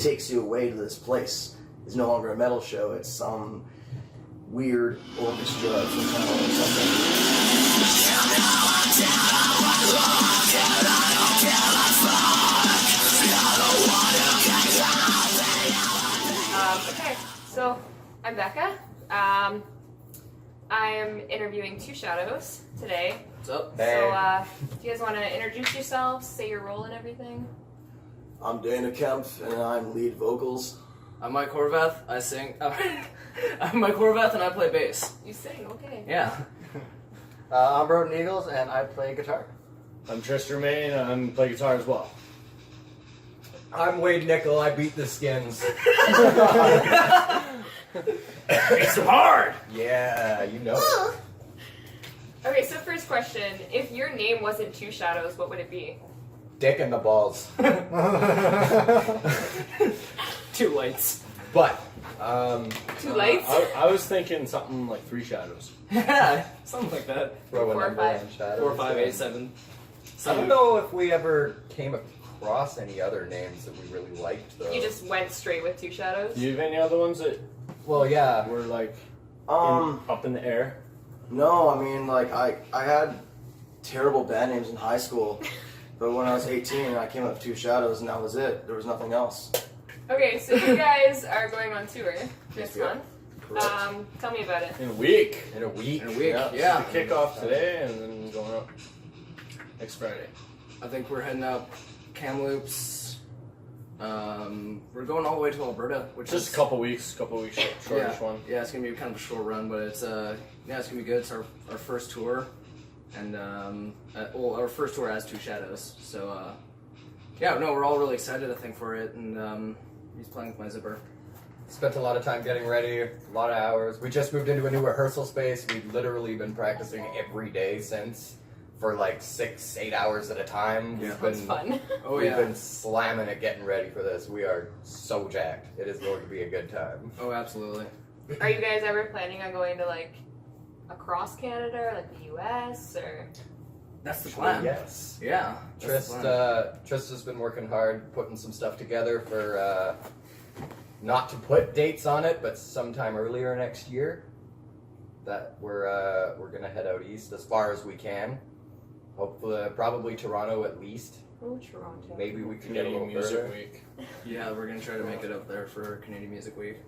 takes you away to this place. It's no longer a metal show. It's some weird orchestra from town or something. Okay, so I'm Beka. I'm interviewing two shadows today. What's up? So, do you guys want to introduce yourselves, say your role and everything? I'm Dana Kempf, and I'm lead vocals. I'm Mike Horvath. I sing. I'm Mike Horvath, and I play bass. You sing, okay. Yeah. I'm Broden Eagles, and I play guitar. I'm Tristan Main, and I play guitar as well. I'm Wade Nickel, I beat the skins. It's hard! Yeah, you know it. Okay, so first question. If your name wasn't Two Shadows, what would it be? Dick in the balls. Two lights. But, Two lights? I was thinking something like Three Shadows. Yeah, something like that. throw a 4 or number 5. on shadows. 4, 5, 8, 7. I don't know if we ever came across any other names that we really liked, though. You just went straight with Two Shadows? Do you have any other ones that Well, yeah. were like up in the air? No, I mean, like, I had terrible band names in high school, but when I was 18, I came up with Two Shadows, and that was it. There was nothing else. Okay, so you guys are going on tour this Yeah. month. Tell me about it. In a week. In a week. In a week. Yeah. Yeah. The kickoff today, and then going up next Friday. I think we're heading up Kamloops. We're going all the way to Alberta, which Just is a couple weeks shortish yeah, one. Yeah, it's gonna be kind of a short run, but it's it's gonna be good. It's our first tour, and our first tour as Two Shadows. So yeah, no, we're all really excited, I think, for it, and he's playing with my zipper. Spent a lot of time getting ready, a lot of hours. We just moved into a new rehearsal space. We've literally been practicing every day since, for like 6-8 hours at a time. Yeah. That's fun. Oh We've yeah. been slamming it, getting ready for this. We are so jacked. It is going to be a good time. Oh, absolutely. Are you guys ever planning on going to, like, across Canada, or, like, the U.S., or... That's the plan. Yes. Yeah. that's the plan. Trista's been working hard, putting some stuff together for, not to put dates on it, but sometime earlier next year. That we're gonna head out east as far as we can. Hopefully, probably Toronto at least. Oh, Toronto. Maybe we can get a Canadian little Music further. Week. Yeah, we're gonna try to make it up there for Canadian Music Week.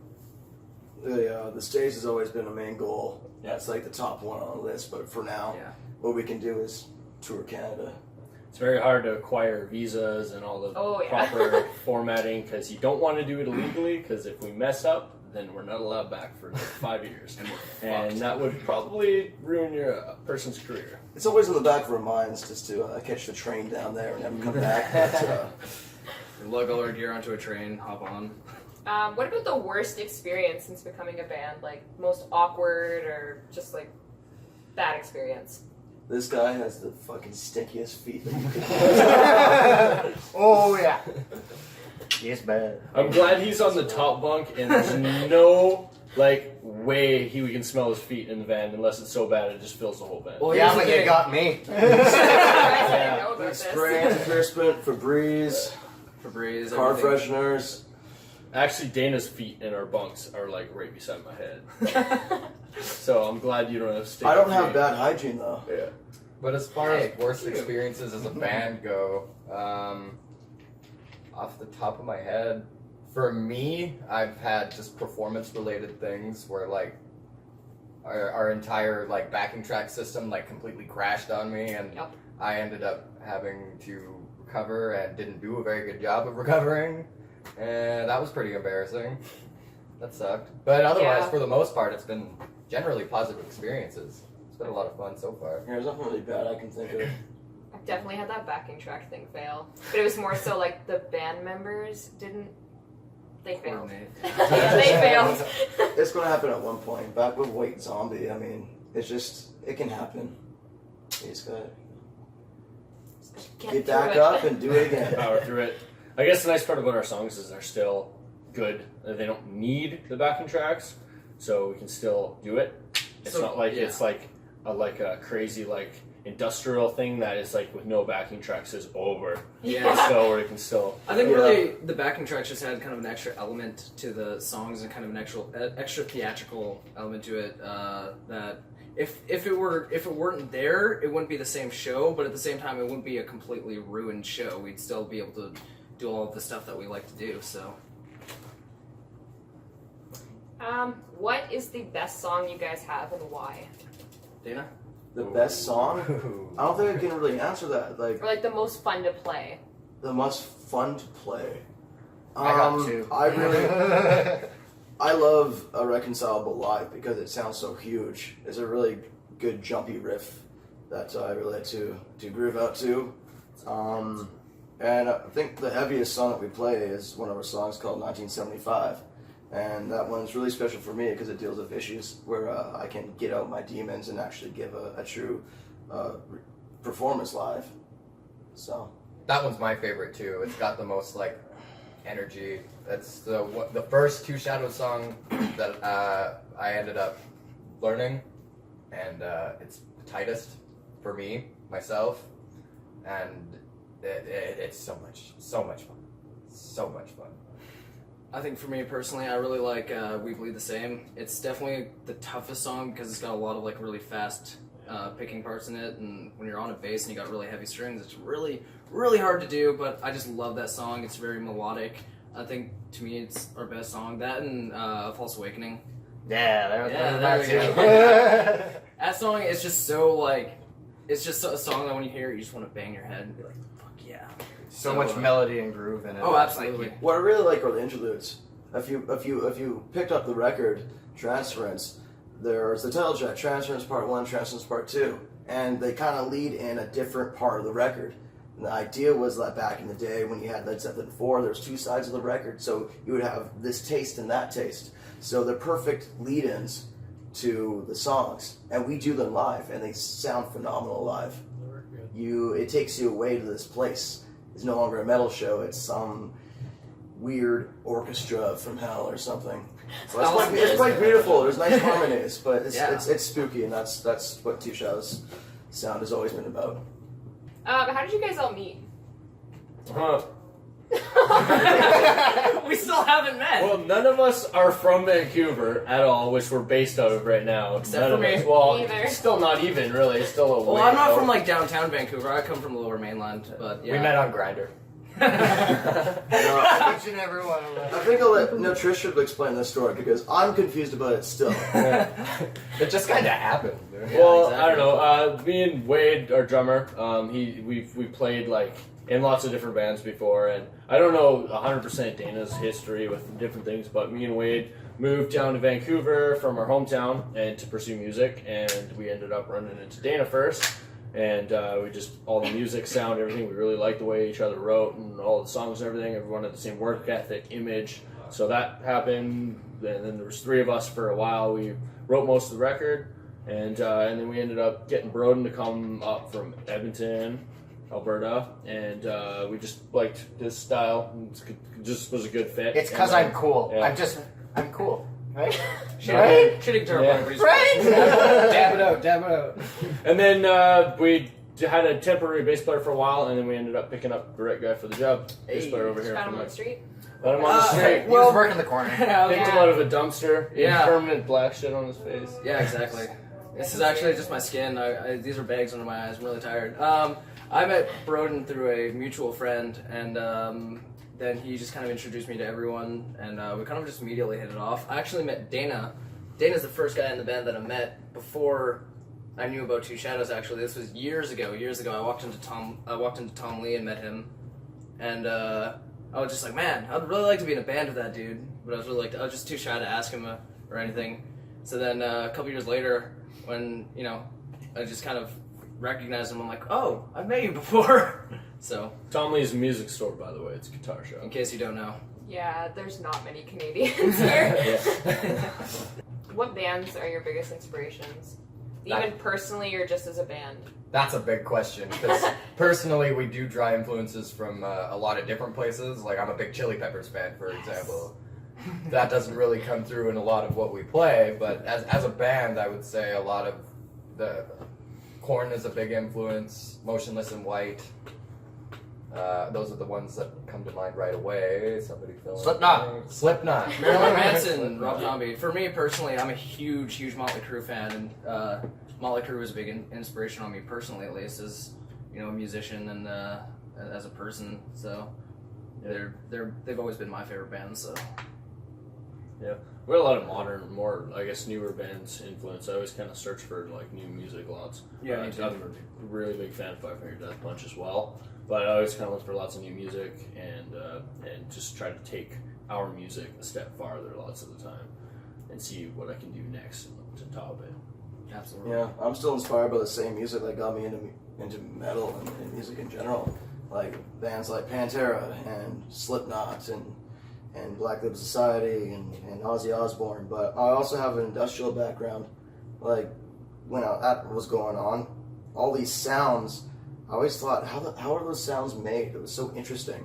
The States has always been a main goal. That's like the top one on the list, but for now, Yeah. what we can do is tour Canada. It's very hard to acquire visas and all the Oh, yeah. proper formatting because you don't want to do it illegally because if we mess up, then we're not allowed back for like 5 years. And that would probably ruin your person's career. It's always in the back of our minds just to catch the train down there and never come back. But, We lug all our gear onto a train, hop on. What about the worst experience since becoming a band? Like, most awkward or just, like, bad experience? this guy has the fucking stinkiest feet. Oh yeah. Yes, bad. I'm glad he's on the top bunk and there's no way we can smell his feet in the van unless it's so bad it just fills the whole van. Well, Yeah, here's but the you thing. got me. I didn't know about this. Spray antiperspirant, Febreze, Febreze, car everything. fresheners. Actually, Dana's feet in our bunks are like right beside my head. So I'm glad you don't have to stay I don't with have me. bad hygiene though. Yeah. But as far Hey, as worst cute. experiences as a band go, off the top of my head, for me, I've had just performance-related things where like our entire like backing track system like completely crashed on me, and Yep. I ended up having to recover and didn't do a very good job of recovering, and that was pretty embarrassing. That sucked. But otherwise, Yeah. for the most part, it's been generally positive experiences. It's been a lot of fun so far. There's nothing really bad I can think of. I've definitely had that backing track thing fail. But it was more so, like, the band members didn't... They failed. Coordinate. Yeah, they failed. It's gonna happen at one point. Back with White Zombie, I mean, it can happen. You just gotta get back through it. up and do it again. Power through it. I guess the nice part about our songs is they're still good. They don't need the backing tracks, so we can still do it. It's So, not like yeah. it's like a crazy industrial thing that is like with no backing tracks is over. Yeah. So where it can still. I think Yeah. really the backing tracks just had kind of an extra element to the songs and kind of an extra theatrical element to it. That if it weren't there, it wouldn't be the same show. But at the same time, it wouldn't be a completely ruined show. We'd still be able to do all of the stuff that we like to do. So. What is the best song you guys have and why? Dana? The best song? I don't think I can really answer that. Like Or like the most fun to play? the most fun to play. I got two. I really, I love Irreconcilable Live because it sounds so huge. It's a really good jumpy riff that I really like to groove out to. And I think the heaviest song that we play is one of our songs called 1975. And that one's really special for me because it deals with issues where I can get out my demons and actually give a true performance live. So That one's my favorite too. It's got the most like energy. That's the first Two Shadows song that I ended up learning, and it's the tightest for me myself, and it's so much fun, so much fun. I think for me personally, I really like We Bleed the Same. It's definitely the toughest song because it's got a lot of like really fast picking parts in it, and when you're on a bass and you got really heavy strings, it's really, really hard to do, but I just love that song. It's very melodic. I think to me it's our best song. That and False Awakening. Yeah, there we go. That song is just so like, it's just a song that when you hear it, you just want to bang your head and be like, fuck yeah. So much melody and groove in it. Oh, absolutely. what I really like are the interludes. If you picked up the record Transference, there's the title track Transference Part 1, Transference Part 2, and they kind of lead in a different part of the record. And the idea was that back in the day when you had Led Zeppelin 4, there was two sides of the record, so you would have this taste and that taste. So they're perfect lead-ins to the songs, and we do them live, and they sound phenomenal live. It takes you away to this place. It's no longer a metal show; it's some weird orchestra from hell or something. So it's quite beautiful. There's nice harmonies, but it's spooky, and that's what Two Shadows sound has always been about. How did you guys all meet? Huh. We still haven't met. Well, none of us are from Vancouver at all, which we're based out of right now. Except None for of me. us. Well, Neither. still not even really. It's still a Well, way I'm not out. from like downtown Vancouver. I come from the Lower Mainland, but yeah. We met on Grindr. Each and every one of I us. think I'll let Trish should explain this story because I'm confused about it still. It just kind of happened. Well, exactly. I don't know. Me and Wade, our drummer, we played like in lots of different bands before, and I don't know 100% Dana's history with different things, but me and Wade moved down to Vancouver from our hometown and to pursue music, and we ended up running into Dana first, and we just all the music, sound, everything. We really liked the way each other wrote and all the songs and everything. Everyone had the same work ethic, image. So that happened, and then there was three of us for a while. We wrote most of the record. And then we ended up getting Broden to come up from Edmonton, Alberta, and we just liked his style. It just was a good fit. It's because And, I'm cool. yeah. I'm cool. Right? Shitting guitar Yeah. player, Right? Dab it out, dab it out. And then we had a temporary bass player for a while, and then we ended up picking up the right guy for the job. Bass player over here. Found him From on the street? Found him on the street. He was working the corner. Picked him out of a dumpster. Yeah. Permanent black shit on his face. Yeah, exactly. This is actually just my skin. These are bags under my eyes. I'm really tired. I met Broden through a mutual friend, and then he just kind of introduced me to everyone, and we kind of just immediately hit it off. I actually met Dana. Dana's the first guy in the band that I met before I knew about Two Shadows. Actually, this was years ago. I walked into Tom Lee and met him, and I was just like, man, I'd really like to be in a band with that dude. But I was really I was just too shy to ask him or anything. So then a couple years later, when I just kind of recognized him, I'm like, oh, I've met you before. So Tom Lee's music store, by the way. It's a guitar shop. in case you don't know. Yeah, there's not many Canadians here. Yeah. What bands are your biggest inspirations? Even personally or just as a band? That's a big question, because personally we do draw influences from a lot of different places. Like, I'm a big Chili Peppers fan, for example. That doesn't really come through in a lot of what we play, but as a band, I would say a lot of KoRn is a big influence. Motionless and White. Those are the ones that come to mind right away. Somebody fill in. Slipknot. Marilyn Manson, Rob Zombie. For me personally, I'm a huge Motley Crue fan, and Motley Crue was a big inspiration on me personally, at least as a musician and as a person. So they've always been my favorite band. So Yeah, we had a lot of modern, more I guess newer bands influence. I always kind of search for like new music lots. Yeah, me too. I'm a really big fan of Five Finger Death Punch as well. But I always kind of look for lots of new music and just try to take our music a step farther lots of the time and see what I can do next to top it. absolutely. Yeah, I'm still inspired by the same music that got me into metal and music in general. Like bands like Pantera and Slipknot and Black Label Society and Ozzy Osbourne. But I also have an industrial background. Like when that was going on, all these sounds, I always thought, how are those sounds made? It was so interesting.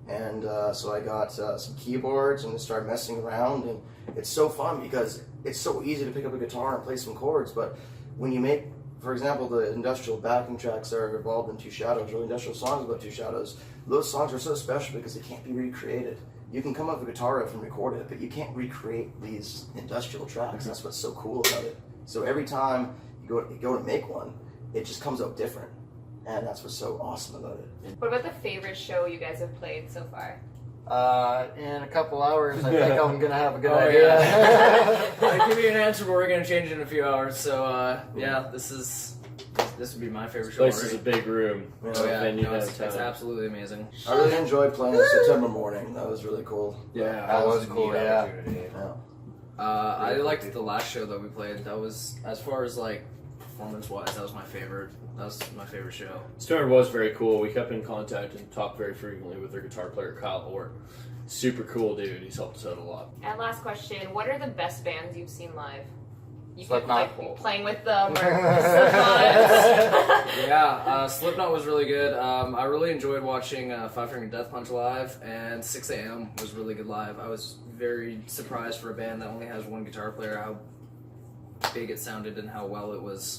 And so I got some keyboards and started messing around. And it's so fun because it's so easy to pick up a guitar and play some chords. But when you make, for example, the industrial backing tracks that are involved in Two Shadows, or industrial songs about Two Shadows, those songs are so special because they can't be recreated. You can come up with a guitar riff and record it, but you can't recreate these industrial tracks. That's what's so cool about it. So every time you go to make one, it just comes out different. And that's what's so awesome about it. What about the favorite show you guys have played so far? In a couple hours, I think I'm gonna have a good Oh, idea. yeah. I'll give you an answer, but we're gonna change it in a few hours. So this would be my favorite This show. place is already. a big room. Oh yeah, venue no, it's downtown. absolutely amazing. I really enjoyed playing on September morning. That was really cool. Yeah, That was a cool, neat yeah. opportunity. Yeah. I liked the last show that we played. That was, as far as like performance-wise, that was my favorite. That was my favorite show. Stern was very cool. We kept in contact and talked very frequently with their guitar player, Kyle Orr. Super cool dude. He's helped us out a lot. And last question, what are the best bands you've seen live? You could Slipknot. like be playing with them or Slipknot. Yeah, Slipknot was really good. I really enjoyed watching Five Finger Death Punch live, and 6 a.m. was really good live. I was very surprised for a band that only has one guitar player how big it sounded and how well it was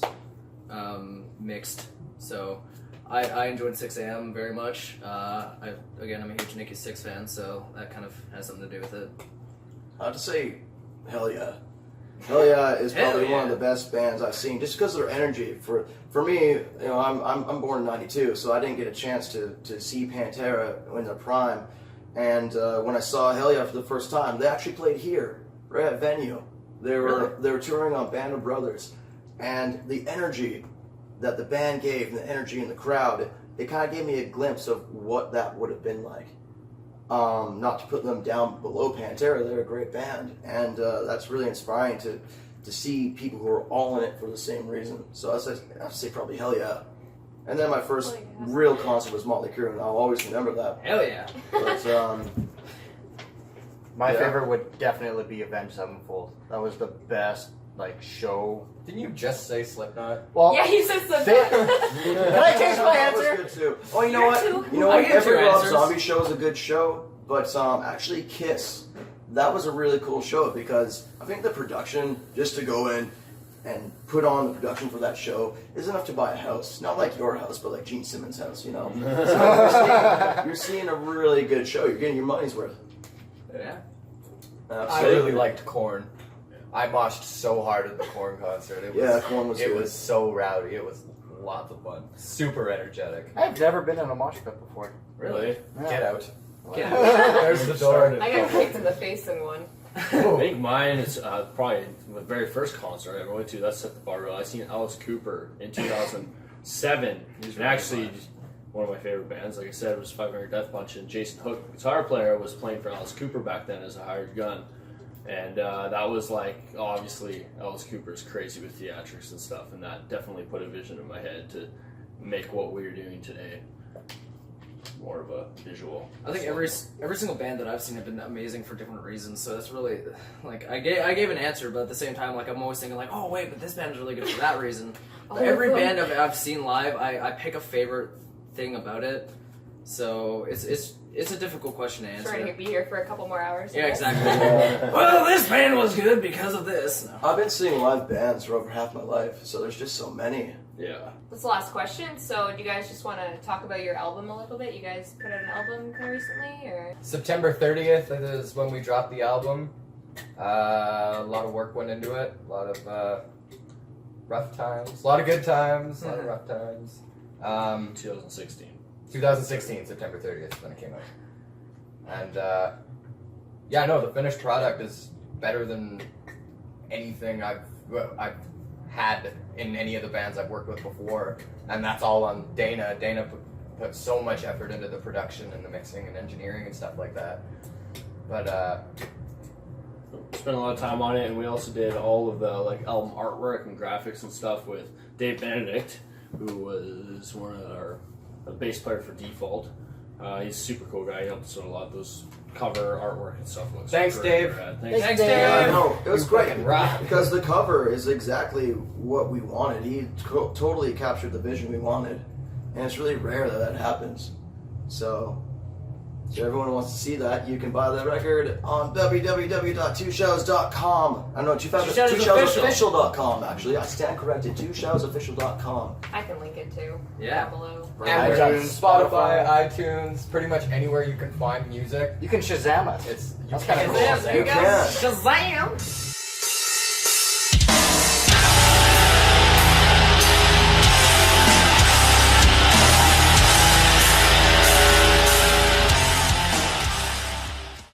mixed. So I enjoyed 6 a.m. very much. I'm a huge Nikki Sixx fan, so that kind of has something to do with it. I have to say, Hell Yeah. Hell Yeah is Hell probably one of yeah. the best bands I've seen, just because of their energy. For me, I'm born in '92, so I didn't get a chance to see Pantera in their prime. And when I saw Hell Yeah for the first time, they actually played here, right at venue. They were touring on Band of Brothers, and the energy that the band gave and the energy in the crowd, it kind of gave me a glimpse of what that would have been like. Not to put them down below Pantera, they're a great band, and that's really inspiring to see people who are all in it for the same reason. So I'd say probably Hell Yeah. And then my first Oh, yeah. real concert was Motley Crue, and I'll always remember that. Hell yeah! But My Yeah. favorite would definitely be Avenged Sevenfold. That was the best show. Didn't you just say Slipknot? Well, Yeah, you said Slipknot. Can I change my that was answer? good too. Oh, you know You're what? too- You know I what? get Every two Rob answers. Zombie show is a good show, but actually Kiss, that was a really cool show because I think the production, just to go in and put on the production for that show, is enough to buy a house. Not like your house, but like Gene Simmons' house, you know. So you're seeing a really good show. You're getting your money's worth. Yeah. I Absolutely. really liked KoRn. I moshed so hard at the KoRn concert. It was, Yeah, KoRn was it good. was so rowdy. It was lots of fun. Super energetic. I've never been in a mosh pit before. Really? Yeah. Get out. Yeah. There's the door. I got kicked in the face in one. I think mine is probably the very first concert I ever went to. That's at the Bar Row. I seen Alice Cooper in 2007. He's And really actually, fun. one of my favorite bands, like I said, was Five Finger Death Punch. And Jason Hook, guitar player, was playing for Alice Cooper back then as a hired gun. And that was like, obviously, Alice Cooper's crazy with theatrics and stuff. And that definitely put a vision in my head to make what we're doing today more of a visual. I think every single band that I've seen have been amazing for different reasons. So that's really like I gave an answer, but at the same time, like I'm always thinking like, oh wait, but this band is really good for that reason. But every band I've seen live, I pick a favorite thing about it. So it's a difficult question to answer. Sure, you'd be here for a couple more hours. Yeah, I guess. exactly. Well, this band was good because of this. No. I've been seeing live bands for over half my life, so there's just so many. Yeah. That's the last question. So, do you guys just want to talk about your album a little bit? You guys put out an album kind of recently, or? September 30th is when we dropped the album. A lot of work went into it. A lot of rough times. A lot of good times. A lot of rough times. 2016. 2016, September 30th is when it came out. And yeah, no, the finished product is better than anything I've had in any of the bands I've worked with before, and that's all on Dana. Dana put so much effort into the production and the mixing and engineering and stuff like that. But Spent a lot of time on it, and we also did all of the like album artwork and graphics and stuff with Dave Benedict, who was one of our a bass player for Default. He's a super cool guy. He helped us with a lot of those cover artwork and stuff. Looks Thanks, great. Dave. Thanks, Thanks, Dave. Dave. Yeah, no, it was You great fucking rock. because the cover is exactly what we wanted. He totally captured the vision we wanted, and it's really rare that happens. So if everyone wants to see that, you can buy the record on www.twoshows.com. I know, twoshows.com, actually. I stand corrected, twoshows.official.com. I can link it too. Yeah. Down below. and we're on iTunes, Spotify, iTunes, pretty much anywhere you can find music. You can Shazam us. It's you That's kind kinda of cool. Shazam, there you You go. can. Shazam!